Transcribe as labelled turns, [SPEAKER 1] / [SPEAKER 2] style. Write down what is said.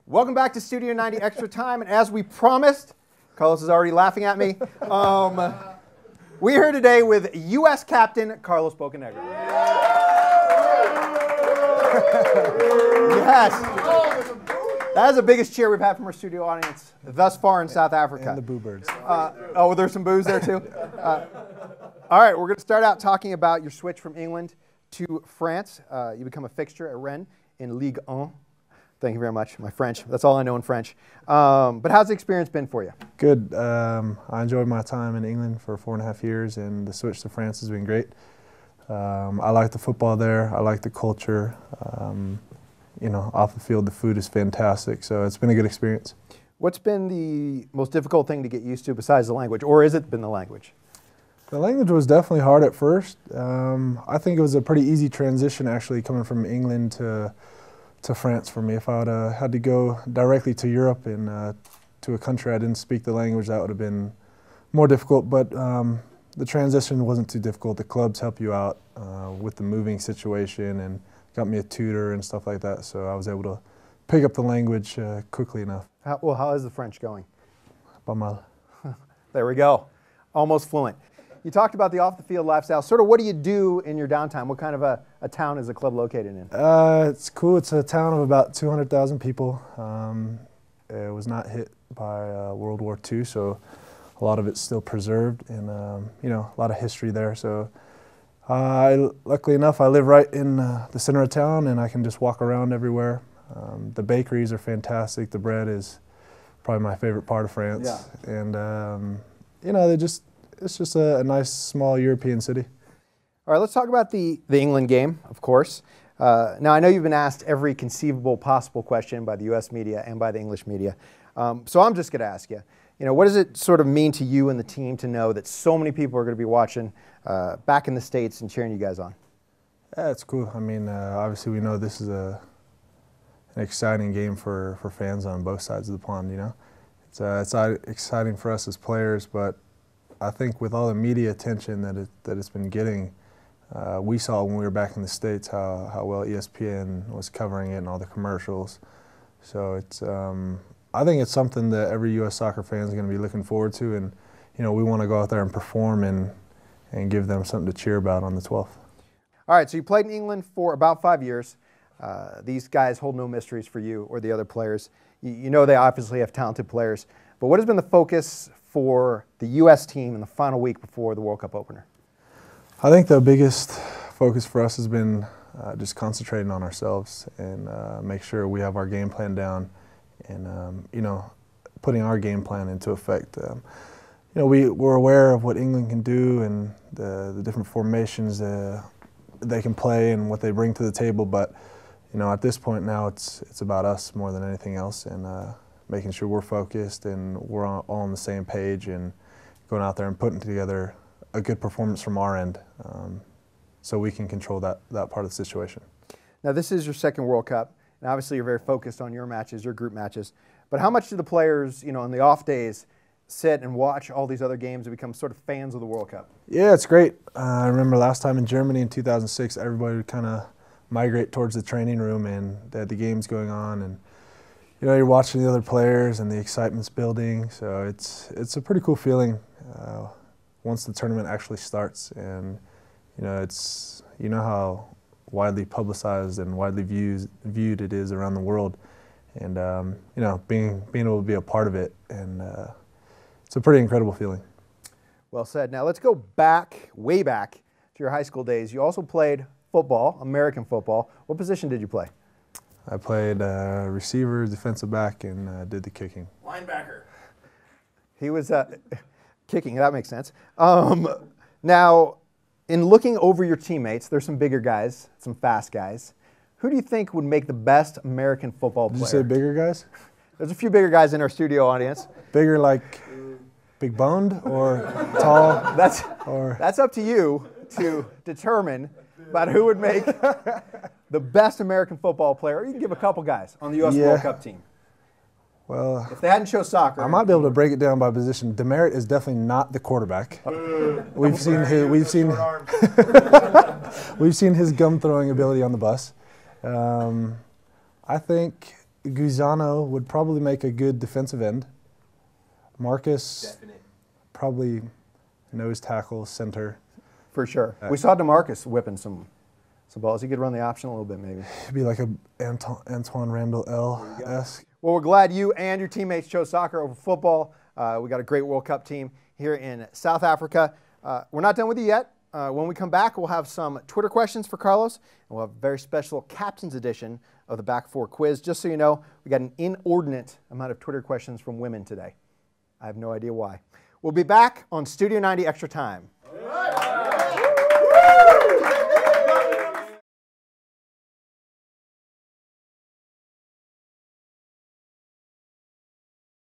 [SPEAKER 1] Welcome back to Studio 90 Extra Time, and as we promised, Carlos is already laughing at me. We're here today with U.S. Captain Carlos Bocanegra. Yes. That is the biggest cheer we've had from our studio audience thus far in South Africa.
[SPEAKER 2] And the boo birds.
[SPEAKER 1] Oh, there's some boos there too? All right, we're going to start out talking about your switch from England to France. You become a fixture at Rennes in Ligue 1. Thank you very much. My French, that's all I know in French. But how's the experience been for you?
[SPEAKER 2] Good. I enjoyed my time in England for 4.5 years, and the switch to France has been great. I like the football there. I like the culture. You know, off the field, the food is fantastic, so it's been a good experience. What's
[SPEAKER 1] been the most difficult thing to get used to besides the language, or has it been the language?
[SPEAKER 2] The language was definitely hard at first. I think it was a pretty easy transition, actually, coming from England to France for me. If I would have had to go directly to Europe and to a country I didn't speak the language, that would have been more difficult, but the transition wasn't too difficult. The clubs help you out with the moving situation and got me a tutor and stuff like that, so I was able to pick up the language quickly enough.
[SPEAKER 1] How is the French going?
[SPEAKER 2] Pas mal.
[SPEAKER 1] There we go. Almost fluent. You talked about the off-the-field lifestyle. Sort of what do you do in your downtime? What kind of a town is the club located in?
[SPEAKER 2] It's cool. It's a town of about 200,000 people. It was not hit by World War II, so a lot of it's still preserved, and you know, a lot of history there. So luckily enough, I live right in the center of town, and I can just walk around everywhere. The bakeries are fantastic. The bread is probably my favorite part of France. Yeah. And you know, it's just a nice small European city.
[SPEAKER 1] All right, let's talk about the England game, of course. Now, I know you've been asked every conceivable possible question by the U.S. media and by the English media. So I'm just going to ask you, what does it sort of mean to you and the team to know that so many people are going to be watching back in the States and cheering you guys on?
[SPEAKER 2] Yeah, it's cool. I mean, obviously we know this is an exciting game for fans on both sides of the pond, It's exciting for us as players, but I think with all the media attention that it's been getting, we saw when we were back in the States how well ESPN was covering it and all the commercials. So it's I think it's something that every U.S. soccer fan is going to be looking forward to, and we want to go out there and perform and give them something to cheer about on the 12th.
[SPEAKER 1] All right, so you played in England for about 5 years. These guys hold no mysteries for you or the other players. You know they obviously have talented players, but what has been the focus for the U.S. team in the final week before the World Cup opener?
[SPEAKER 2] I think the biggest focus for us has been just concentrating on ourselves and make sure we have our game plan down and, putting our game plan into effect. We're aware of what England can do and the different formations they can play and what they bring to the table, but, at this point now it's about us more than anything else, and making sure we're focused and we're all on the same page and going out there and putting together a good performance from our end so we can control that part of the situation.
[SPEAKER 1] Now, this is your second World Cup, and obviously you're very focused on your matches, your group matches, but how much do the players, on the off days, sit and watch all these other games and become sort of fans of the World Cup?
[SPEAKER 2] Yeah, it's great. I remember last time in Germany in 2006, everybody would kind of migrate towards the training room and they had the games going on, and you're watching the other players and the excitement's building, so it's a pretty cool feeling once the tournament actually starts, and it's how widely publicized and widely viewed it is around the world, and being able to be a part of it, and it's a pretty incredible feeling.
[SPEAKER 1] Well said. Now let's go way back to your high school days. You also played football, American football. What position did you play?
[SPEAKER 2] I played receiver, defensive back, and did the kicking.
[SPEAKER 1] Linebacker. He was kicking. That makes sense. Now, in looking over your teammates, there's some bigger guys, some fast guys. Who do you think would make the best American football player?
[SPEAKER 2] Did you say bigger guys?
[SPEAKER 1] There's a few bigger guys in our studio audience.
[SPEAKER 2] Bigger like big boned or tall?
[SPEAKER 1] That's up to you to determine about who would make the best American football player. You can give a couple guys on the U.S. World Cup team.
[SPEAKER 2] Well,
[SPEAKER 1] if they hadn't shown soccer,
[SPEAKER 2] I might be able to break it down by position. Demerit is definitely not the quarterback. We've seen his gum throwing ability on the bus. I think Guzano would probably make a good defensive end. Marcus,
[SPEAKER 3] Definite.
[SPEAKER 2] probably nose tackle, center.
[SPEAKER 1] For sure. We saw DeMarcus whipping some balls. He could run the option a little bit, maybe.
[SPEAKER 2] It'd be like a Antoine Randall L-esque.
[SPEAKER 1] Well, we're glad you and your teammates chose soccer over football. We got a great World Cup team here in South Africa. We're not done with you yet. When we come back, we'll have some Twitter questions for Carlos, and we'll have a very special Captain's Edition of the Back Four quiz. Just so you know, we got an inordinate amount of Twitter questions from women today. I have no idea why. We'll be back on Studio 90 Extra Time.